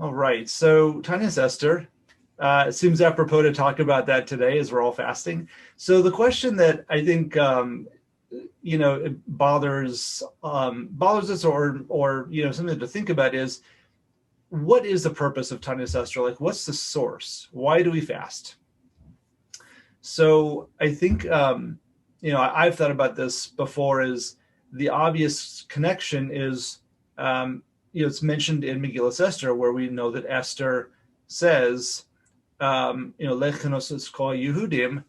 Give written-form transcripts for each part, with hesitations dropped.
All right. So Taanis Esther, it seems apropos to talk about that today as we're all fasting. So the question that I think it bothers us, or something to think about is, what is the purpose of Taanis Esther? Like, what's the source? Why do we fast? So I think I've thought about this before. Is the obvious connection is it's mentioned in Megillah Esther, where we know that Esther says, Lech kenosos kol Yehudim.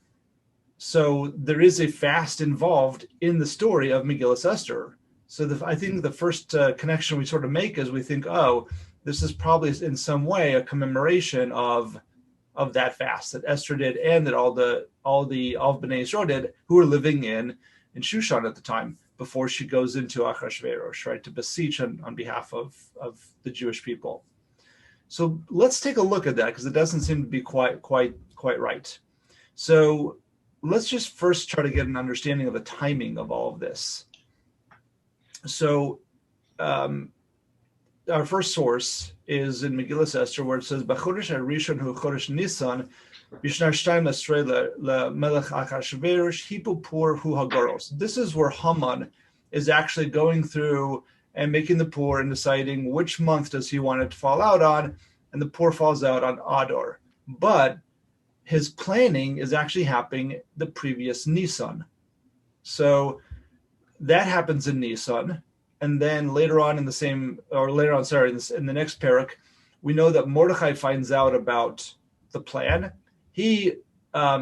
So there is a fast involved in the story of Megillah Esther. So I think the first connection we sort of make is we think, oh, this is probably in some way a commemoration of that fast that Esther did, and that all the Bnei Yisrael did, who were living in Shushan at the time, before she goes into Achashverosh, right, to beseech on behalf of the Jewish people. So let's take a look at that, because it doesn't seem to be quite right. So let's just first try to get an understanding of the timing of all of this. So our first source is in Megillah Esther, where it says, "B'chodesh harishon hu chodesh Nisan, b'shnar shtayim esrei lemelech Achashverosh hipu pur hu hagoros." This is where Haman is actually going through and making the pur and deciding which month does he want it to fall out on, and the pur falls out on Adar. But his planning is actually happening the previous Nisan. So that happens in Nisan. And then later on in the next parak, we know that Mordechai finds out about the plan. He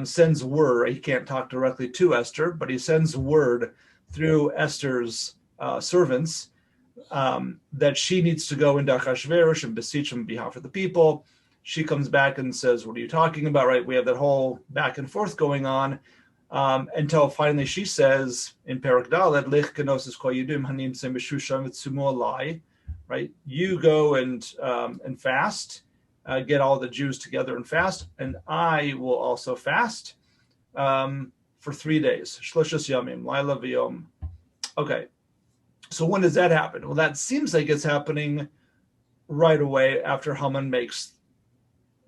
sends word. He can't talk directly to Esther, but he sends word through Esther's servants that she needs to go into Achashverosh and beseech him on behalf of the people. She comes back and says, "What are you talking about?" Right? We have that whole back and forth going on. Until finally she says in Parak Dalet, "Lech kenosos kol Yehudim hanimtzim b'Shushan v'tzumu alai," right? You go and fast, get all the Jews together and fast, and I will also fast for 3 days. Shloshos yamim, laila v'yom. Okay, so when does that happen? Well, that seems like it's happening right away after Haman makes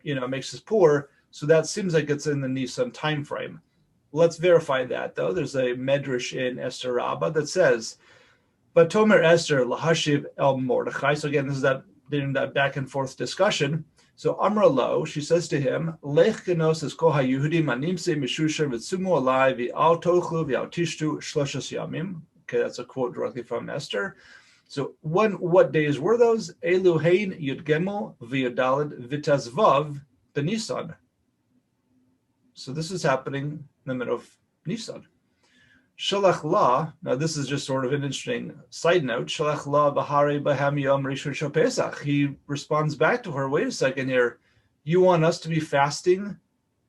his pur. So that seems like it's in the Nisan time frame. Let's verify that, though. There's a medrash in Esther Rabbah that says, "But Tomer Esther lahashiv el Mordechai." So again, this is that back and forth discussion. So Amra lo, she says to him, "Lech kenosos kol haYehudim animse mishusha v'tzumu alai v'al tochlu v'al tishtu shloshos yamim." Okay, that's a quote directly from Esther. So what days were those? Elu hein Yud Gimel v'Yudalid v'Tazvav b'Nisan. So this is happening in the middle of Nisan. Shalach la, now this is just sort of an interesting side note. Shalach la b'hari b'ham yom rishon shel Pesach. He responds back to her, "Wait a second here. You want us to be fasting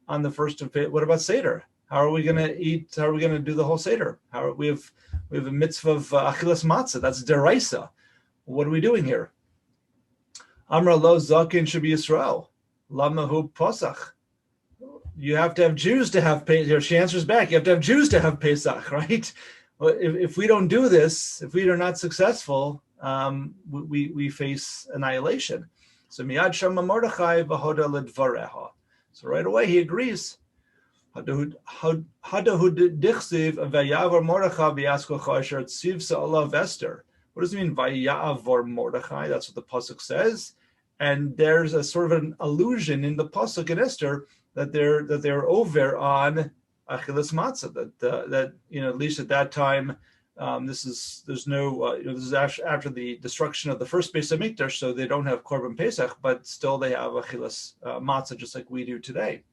on the first of Pesach? What about Seder? How are we going to eat? How are we going to do the whole Seder? We have a mitzvah of achilas matzah. That's deraisa. What are we doing here?" Amra lo zakin should be Yisrael. Lama hu Pesach. You have to have Jews to have Pesach. She answers back, you have to have Jews to have Pesach, right? Well, if we don't do this, if we are not successful, we face annihilation. So miyad shama Mordechai v'hoda ledvareha. So right away he agrees. Hadahud dichsiv vayavar Mordechai v'yasko chasher tziv sa'alav Esther. What does it mean vayavar Mordechai? That's what the pasuk says. And there's a sort of an allusion in the pasuk in Esther that they're over on achilas matzah. That at least at that time, this is after the destruction of the first Beis Hamikdash, so they don't have korban Pesach, but still they have achilas matzah just like we do today,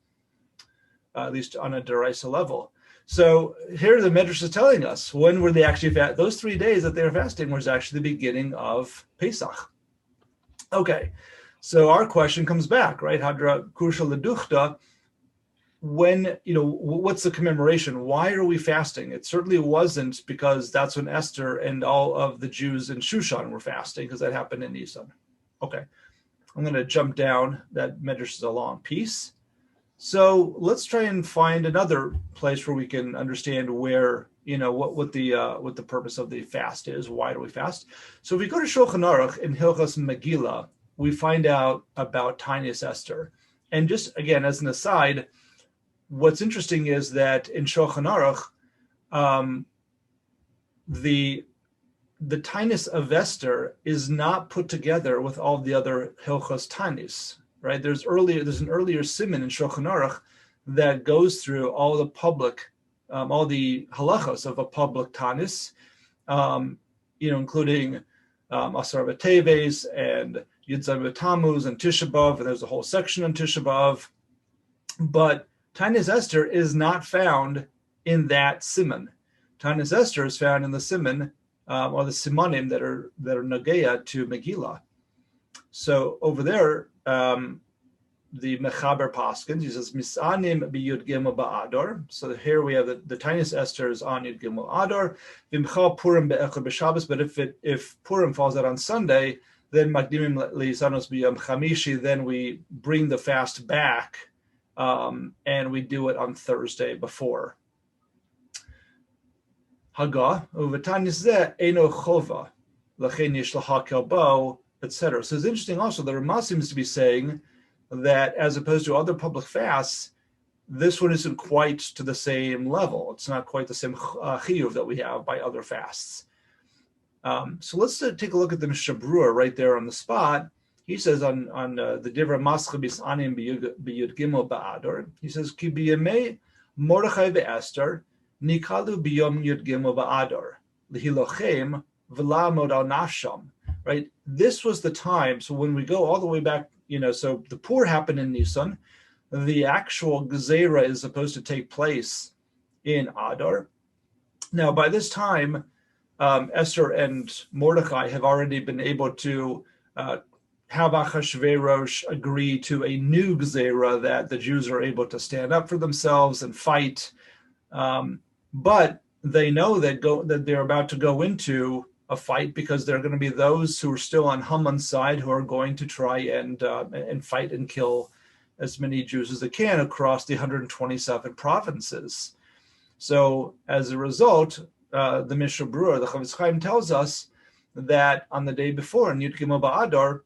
at least on a deraisa level. So here the Medrash is telling us when were they actually those 3 days that they were fasting was actually the beginning of Pesach. Okay. So our question comes back, right? Hadra Kursha Leduchta. When, what's the commemoration? Why are we fasting? It certainly wasn't because that's when Esther and all of the Jews in Shushan were fasting, because that happened in Nisan. Okay. I'm going to jump down. That medrash is a long piece. So let's try and find another place where we can understand where, what the purpose of the fast is. Why do we fast? So if we go to Shulchan Aruch in Hilchos Megillah, we find out about Taanis Esther. And just again, as an aside, what's interesting is that in Shulchan Aruch, the Taanis of Esther is not put together with all the other Hilchos Taanis, right? There's an earlier siman in Shulchan Aruch that goes through all the halachos of a public Taanis, including Asar B'Teves and Yud Zayin B'Tammuz and Tisha B'Av, and there's a whole section on Tisha B'Av. But Taanis Esther is not found in that siman. Taanis Esther is found in the siman, or the simanim that are nageya to Megillah. So over there, the Mechaber Paskins, he says Misanim b'Yud Gimel ba'Adar. So here we have the Taanis Esther is on Yud Gimel Adar. V'imcha Purim be'Echad b'Shabbos. But if Purim falls out on Sunday, then Makdimim li'Sanos b'Yom Chamishi. Then we bring the fast back, and we do it on Thursday before. Haga u'v'Taanis zeh eino chova l'chein yishlaha kelbo, etc. So it's interesting also the Ramah seems to be saying that as opposed to other public fasts, this one isn't quite to the same level. It's not quite the same chiyuv that we have by other fasts. So let's take a look at the Mishnah Berurah right there on the spot. He says on the Divra Mascha Bisanim b'Yud Gimel ba'Adar, he says Ki b'yemei Mordechai ve'Esther nikalu b'Yom Yud Gimel ba'Adar l'hilochem v'la'amod al nafsham. Right, this was the time. So when we go all the way back, so the Pur happened in Nisan. The actual Gezerah is supposed to take place in Adar. Now, by this time, Esther and Mordechai have already been able to have Achashverosh agree to a new Gezerah that the Jews are able to stand up for themselves and fight. But they know that they're about to go into a fight because there are going to be those who are still on Haman's side who are going to try and fight and kill as many Jews as they can across the 127 provinces. So as a result, the Mishnah Berurah, the Chavetz Chaim, tells us that on the day before in Yud Gimel ba'Adar,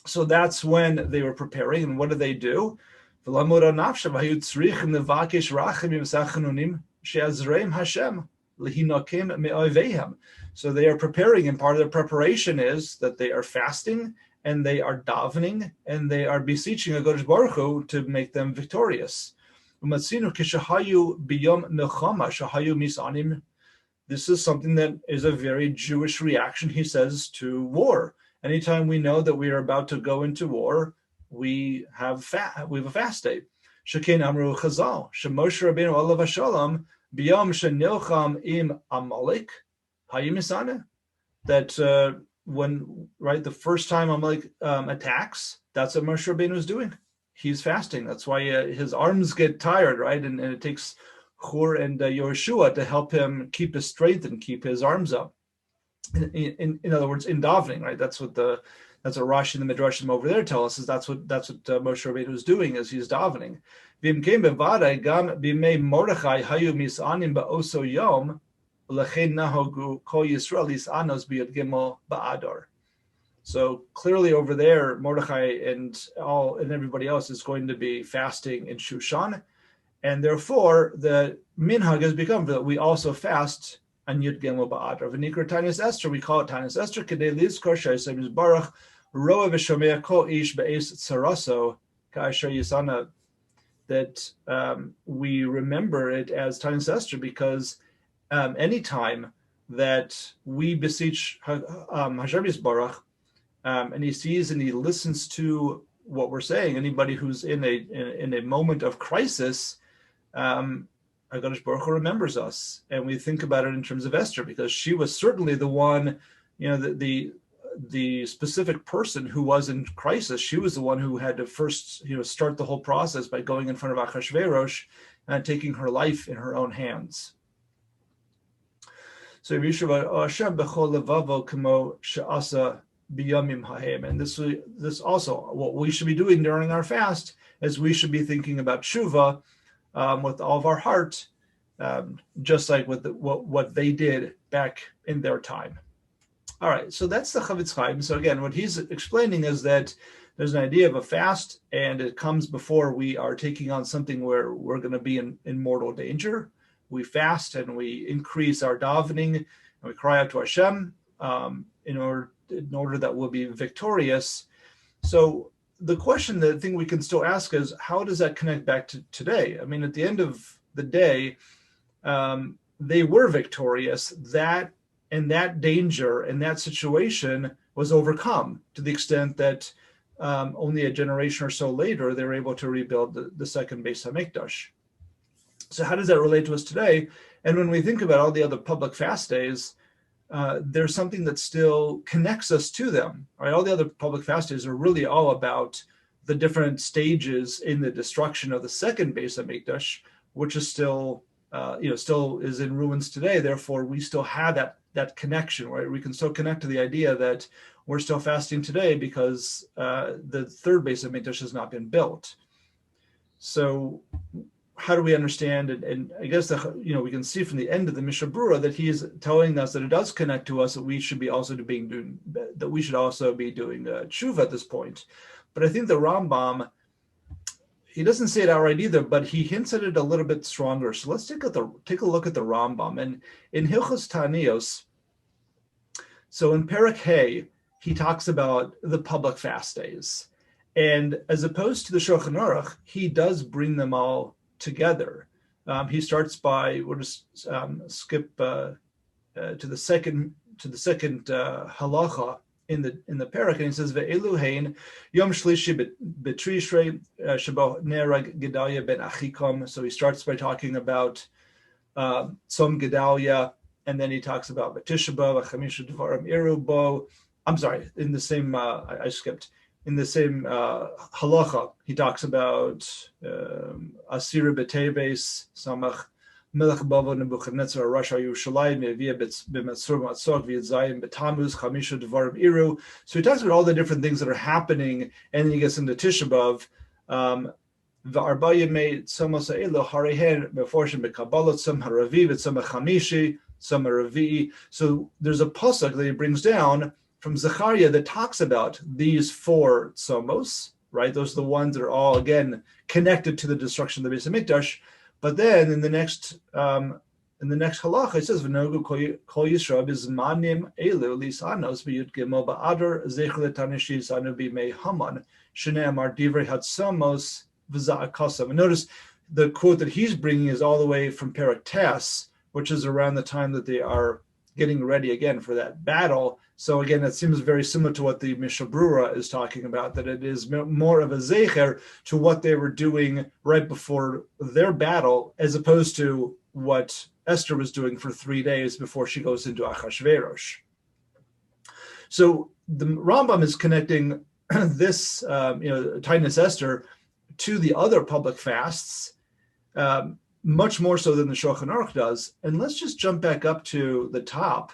so that's when they were preparing. And what did they do? So they are preparing, and part of their preparation is that they are fasting and they are davening and they are beseeching HaKadosh Baruch Hu to make them victorious. This is something that is a very Jewish reaction, he says, to war. Anytime we know that we are about to go into war, we have a fast day. Shekein Amru Chazal, Shemoshe Rabbeinu Olav Hashalom, B'yom Shenilcham im Amalek, Hayimisana, that when the first time Amalek attacks, that's what Moshe Rabbeinu is doing. He's fasting. That's why his arms get tired, right? And it takes Hur and Yehoshua to help him keep his strength and keep his arms up. In other words, in davening, right? That's what Rashi and the Midrashim over there tell us. Is that's what Moshe Rabbeinu is doing, is he's davening. Mordechai hayu misanim ba'oso yom lechein nahogu kol Yisrael isanos b'Yud Gimel ba'Adar. So clearly over there, Mordechai and everybody else is going to be fasting in Shushan, and therefore the minhag has become that we also fast on Yud Gimel ba'Adar. V'nikra Taanis Esther, we call it Taanis Esther, kedei lizkor she'aseh mizbarach roa v'shomea kol ish be'es tzaraso ka'asher yisana, that we remember it as Taanis Esther because anytime that we beseech Hashem Yisbarach, and he sees and he listens to what we're saying, anybody who's in a moment of crisis, HaKadosh Baruch Hu remembers us, and we think about it in terms of Esther because she was certainly the one, the specific person who was in crisis. She was the one who had to first, start the whole process by going in front of Achashverosh and taking her life in her own hands. So Hashem b'chol levavo kamo she'asa b'yamim hahem, and this also what we should be doing during our fast is we should be thinking about tshuva with all of our heart, just like with what they did back in their time. All right, so that's the Chavetz Chaim. So again, what he's explaining is that there's an idea of a fast, and it comes before we are taking on something where we're going to be in mortal danger. We fast and we increase our davening, and we cry out to Hashem in order that we'll be victorious. So the question, the thing we can still ask is, how does that connect back to today? I mean, at the end of the day, they were victorious. That danger and that situation was overcome to the extent that only a generation or so later they were able to rebuild the second Beis Hamikdash. So how does that relate to us today? And when we think about all the other public fast days, there's something that still connects us to them. Right? All the other public fast days are really all about the different stages in the destruction of the second Beis Hamikdash, which is still is in ruins today. Therefore, we still have that connection, right? We can still connect to the idea that we're still fasting today because the third Beis Hamikdash has not been built. So how do we understand? And I guess we can see from the end of the Mishnah Berurah that he is telling us that it does connect to us, that we should also be doing tshuva at this point. But I think the Rambam, he doesn't say it outright either, but he hints at it a little bit stronger. So let's take a look at the Rambam. And in Hilchos Tanios, so in Perek Hey, he talks about the public fast days. And as opposed to the Shulchan Aruch, he does bring them all together. He starts by, we'll just skip to the second halacha in the Perek, and he says ve'elu hein yom shlishi b'trishrei shebo nerag Gedalia ben Achikom. So he starts by talking about Tzom Gedalia, and then he talks about B'Tisha B'Av v'chamisha dvarim iru bo. I'm sorry, in the same I skipped. In the same halacha, he talks about Asira B'Teves Samach Melech Bava Nebuchadnezzar Rasha Yerushalayim Yevia B'Matzur Matzot V'Yitzayim B'Tamuz Chamisha Dvarim Iru. So he talks about all the different things that are happening, and then he gets into Tisha B'Av. V'Arba Yemei Tzamos Ha'elu Harehen B'Forshim B'Kabbalah Tzom Haravi V'Tzom Hachamishi Tzom Haravi. So there's a pasuk that he brings down from Zechariah that talks about these four tzomos, right? Those are the ones that are all, again, connected to the destruction of the Beis Hamikdash. But then in the next halacha, it says, "V'nogu kol Yisrael b'zmanim elu lisanos b'yud gimel ba'adar zecher l'tanishi sanu b'mei Haman shene'amar divrei hatzomos v'za'akasam." And notice the quote that he's bringing is all the way from Perek Tes, which is around the time that they are getting ready again for that battle. So again, it seems very similar to what the Mishnah Berurah is talking about, that it is more of a zecher to what they were doing right before their battle, as opposed to what Esther was doing for 3 days before she goes into Achashverosh. So the Rambam is connecting this, Taanis Esther to the other public fasts, much more so than the Shulchan Aruch does. And let's just jump back up to the top,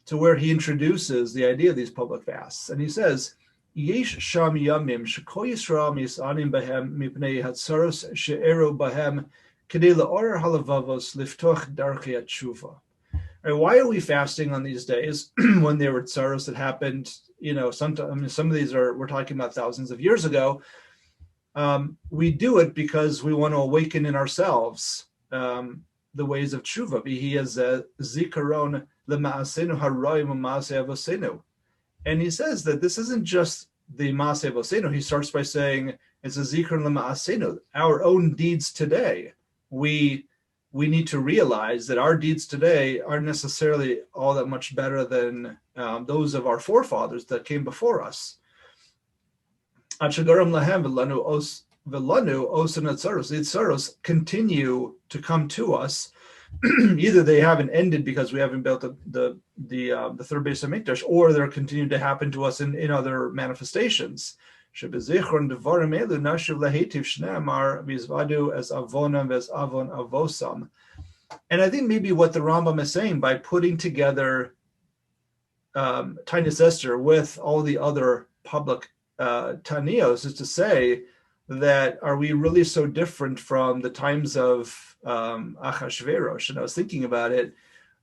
to where he introduces the idea of these public fasts. And he says, Yesh sham yamim shekol Yisrael misanim bahem mipnei hatzaros she'eru bahem kedei la'orer halavavos liftoch darchei tshuva. Why are we fasting on these days when there were tzaros that happened, some of these we're talking about thousands of years ago. We do it because we want to awaken in ourselves the ways of tshuva. He has a zikaron lema'asenu haroim u'maaseh avosenu. And he says that this isn't just the maaseh avosenu. He starts by saying it's a zikaron lema'asenu, our own deeds today. We need to realize that our deeds today aren't necessarily all that much better than those of our forefathers that came before us. The tzaros continue to come to us. Either they haven't ended because we haven't built the third Beis Hamikdash, or they're continuing to happen to us in other manifestations. And I think maybe what the Rambam is saying by putting together Taanis Esther with all the other public Tanios is to say that, are we really so different from the times of Achashverosh? And I was thinking about it.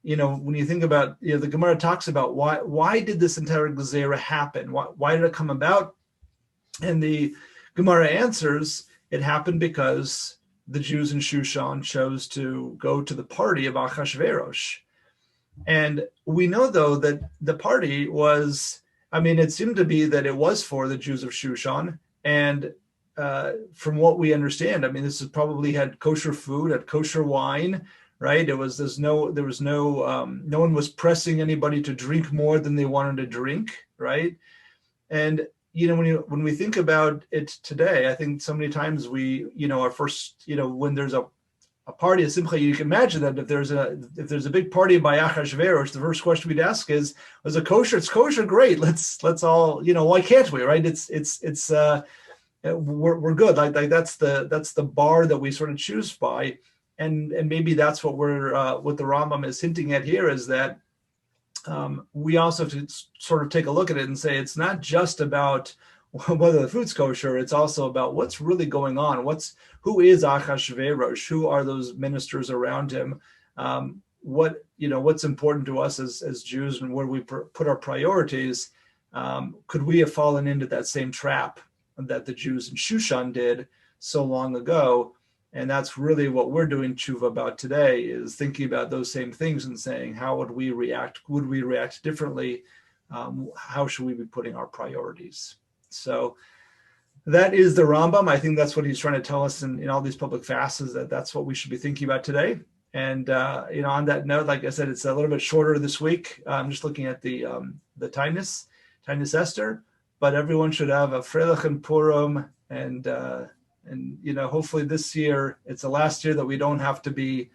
when you think about, the Gemara talks about why did this entire Gezerah happen? Why did it come about? And the Gemara answers, it happened because the Jews in Shushan chose to go to the party of Achashverosh. And we know, though, that the party was, it seemed to be that it was for the Jews of Shushan. And from what we understand, this is probably had kosher food, had kosher wine, right? No one was pressing anybody to drink more than they wanted to drink, right? And when we think about it today, I think so many times we, our first, when there's a party of Simcha, you can imagine that if there's a big party by Achashverosh, the first question we'd ask is it kosher? It's kosher, great. Let's all, why can't we, right? We're good. Like that's the bar that we sort of choose by, and maybe that's what what the Rambam is hinting at here, is that we also have to sort of take a look at it and say it's not just about whether the food's kosher, it's also about what's really going on. Who is Achashverosh? Who are those ministers around him? What's important to us as Jews, and where we put our priorities? Could we have fallen into that same trap that the Jews in Shushan did so long ago? And that's really what we're doing tshuva about today, is thinking about those same things and saying, how would we react? Would we react differently? How should we be putting our priorities? So that is the Rambam. I think that's what he's trying to tell us in all these public fasts, is that's what we should be thinking about today. And on that note, like I said, it's a little bit shorter this week. I'm just looking at the Taanis Esther, but everyone should have a Freilich and Purim, and hopefully this year it's the last year that we don't have to be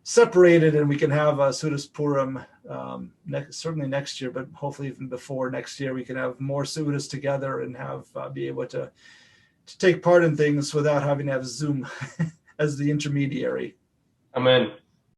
separated, and we can have a Sudas Purim certainly next year, but hopefully even before next year we can have more Sudas together and be able to take part in things without having to have Zoom as the intermediary. Amen.